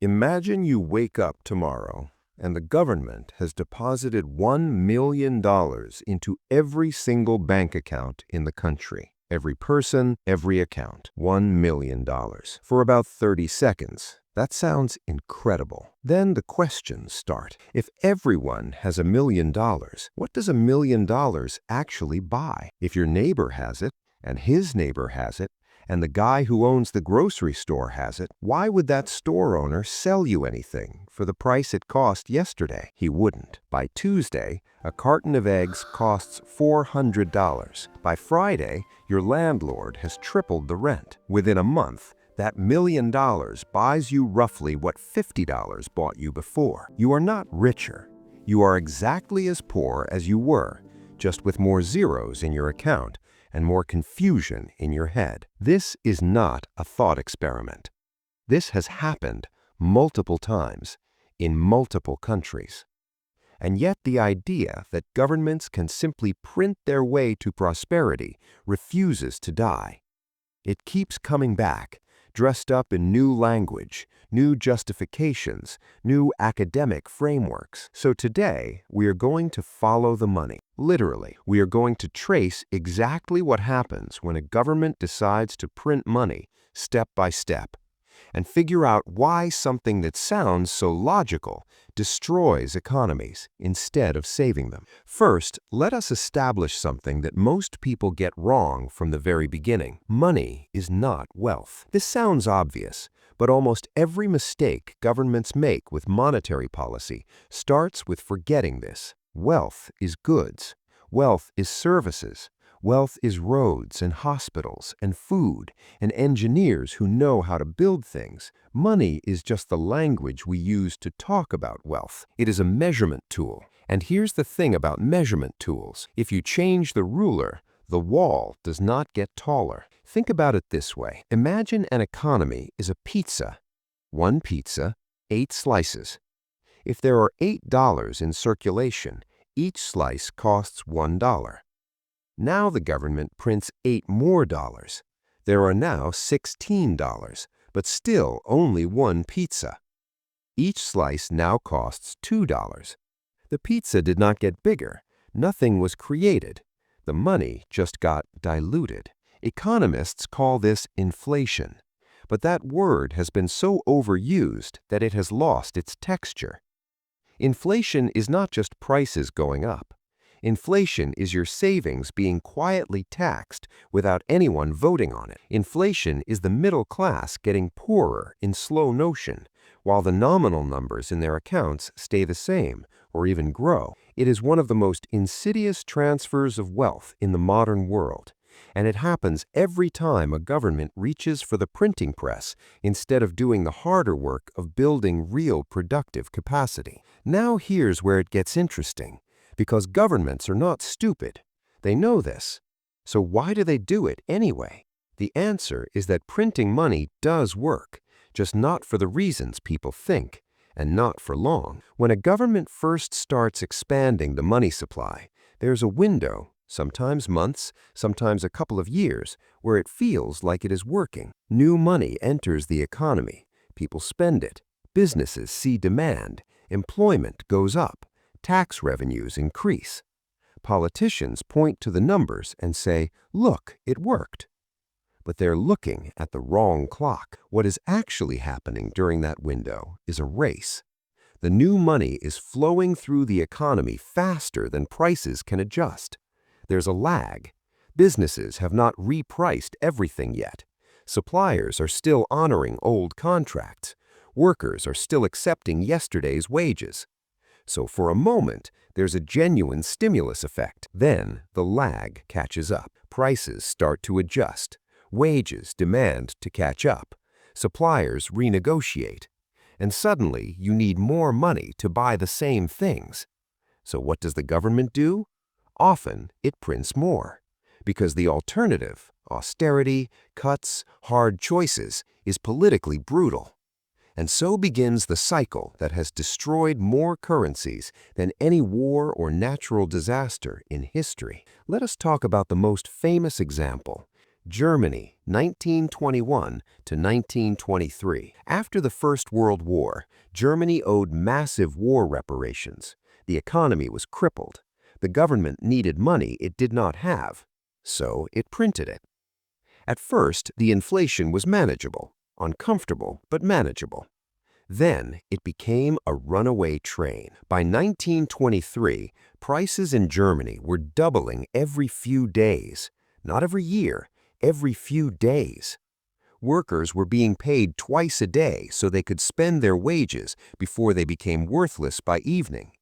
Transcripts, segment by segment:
Imagine you wake up tomorrow and the government has deposited $1 million into every single bank account in the country. Every person, every account. $1 million. For about 30 seconds. That sounds incredible. Then the questions start. If everyone has $1 million, what does $1 million actually buy? If your neighbor has it, and his neighbor has it, and the guy who owns the grocery store has it, why would that store owner sell you anything for the price it cost yesterday? He wouldn't. By Tuesday, a carton of eggs costs $400. By Friday, your landlord has tripled the rent. Within a month, that $1 million buys you roughly what $50 bought you before. You are not richer. You are exactly as poor as you were, just with more zeros in your account and more confusion in your head. This is not a thought experiment. This has happened multiple times in multiple countries. And yet the idea that governments can simply print their way to prosperity refuses to die. It keeps coming back, dressed up in new language, new justifications, new academic frameworks. So today, we are going to follow the money. Literally, we are going to trace exactly what happens when a government decides to print money step by step, and figure out why something that sounds so logical destroys economies instead of saving them. First, let us establish something that most people get wrong from the very beginning. Money is not wealth. This sounds obvious, but almost every mistake governments make with monetary policy starts with forgetting this. Wealth is goods. Wealth is services. Wealth is roads and hospitals and food and engineers who know how to build things. Money is just the language we use to talk about wealth. It is a measurement tool. And here's the thing about measurement tools. If you change the ruler, the wall does not get taller. Think about it this way. Imagine an economy is a pizza. One pizza, 8 slices. If there are $8 in circulation, each slice costs $1. Now the government prints 8 more dollars. There are now $16, but still only one pizza. Each slice now costs $2. The pizza did not get bigger. Nothing was created. The money just got diluted. Economists call this inflation, but that word has been so overused that it has lost its texture. Inflation is not just prices going up. Inflation is your savings being quietly taxed without anyone voting on it. Inflation is the middle class getting poorer in slow motion, while the nominal numbers in their accounts stay the same or even grow. It is one of the most insidious transfers of wealth in the modern world, and it happens every time a government reaches for the printing press instead of doing the harder work of building real productive capacity. Now here's where it gets interesting. Because governments are not stupid. They know this. So why do they do it anyway? The answer is that printing money does work, just not for the reasons people think, and not for long. When a government first starts expanding the money supply, there's a window, sometimes months, sometimes a couple of years, where it feels like it is working. New money enters the economy. People spend it. Businesses see demand. Employment goes up. Tax revenues increase. Politicians point to the numbers and say, "Look, it worked." But they're looking at the wrong clock. What is actually happening during that window is a race. The new money is flowing through the economy faster than prices can adjust. There's a lag. Businesses have not repriced everything yet. Suppliers are still honoring old contracts. Workers are still accepting yesterday's wages. So for a moment, there's a genuine stimulus effect. Then the lag catches up. Prices start to adjust. Wages demand to catch up. Suppliers renegotiate. And suddenly, you need more money to buy the same things. So what does the government do? Often, it prints more. Because the alternative, austerity, cuts, hard choices, is politically brutal. And so begins the cycle that has destroyed more currencies than any war or natural disaster in history. Let us talk about the most famous example, Germany, 1921 to 1923. After the First World War, Germany owed massive war reparations. The economy was crippled. The government needed money it did not have, so it printed it. At first, the inflation was manageable, uncomfortable but manageable. Then, it became a runaway train. By 1923, prices in Germany were doubling every few days. Not every year, every few days. Workers were being paid twice a day so they could spend their wages before they became worthless by evening.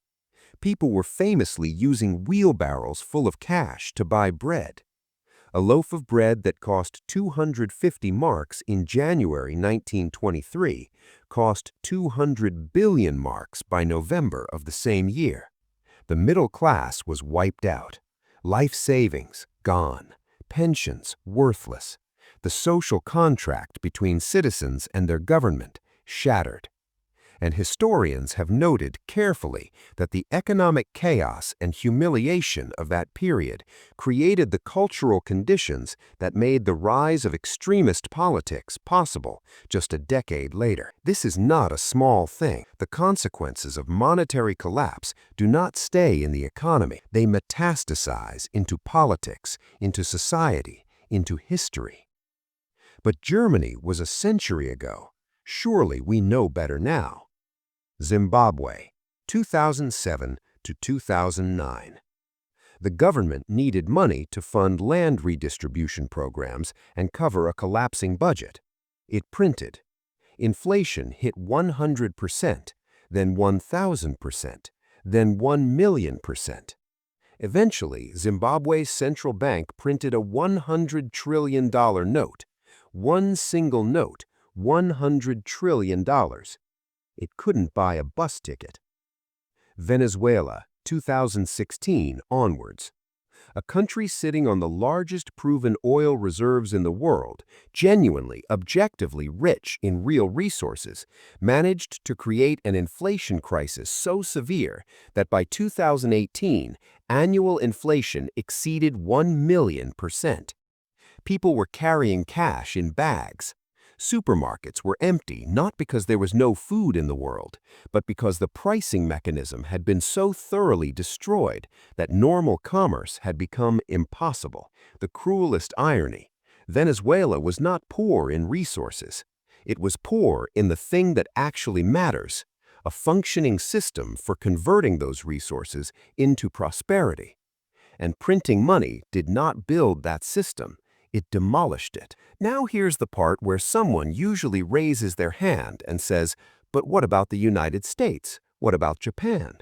People were famously using wheelbarrows full of cash to buy bread. A loaf of bread that cost 250 marks in January 1923 cost 200 billion marks by November of the same year. The middle class was wiped out. Life savings gone. Pensions worthless. The social contract between citizens and their government shattered. And historians have noted carefully that the economic chaos and humiliation of that period created the cultural conditions that made the rise of extremist politics possible just a decade later. This is not a small thing. The consequences of monetary collapse do not stay in the economy. They metastasize into politics, into society, into history. But Germany was a century ago. Surely we know better now. Zimbabwe, 2007 to 2009. The government needed money to fund land redistribution programs and cover a collapsing budget. It printed. Inflation hit 100%, then 1,000%, then 1,000,000%. Eventually, Zimbabwe's central bank printed a $100 trillion note. One single note, $100 trillion. It couldn't buy a bus ticket. Venezuela, 2016 onwards. A country sitting on the largest proven oil reserves in the world, genuinely, objectively rich in real resources, managed to create an inflation crisis so severe that by 2018, annual inflation exceeded 1,000,000%. People were carrying cash in bags. Supermarkets were empty not because there was no food in the world, but because the pricing mechanism had been so thoroughly destroyed that normal commerce had become impossible. The cruelest irony, Venezuela was not poor in resources. It was poor in the thing that actually matters, a functioning system for converting those resources into prosperity. And printing money did not build that system. It demolished it. Now here's the part where someone usually raises their hand and says, but what about the United States? What about Japan?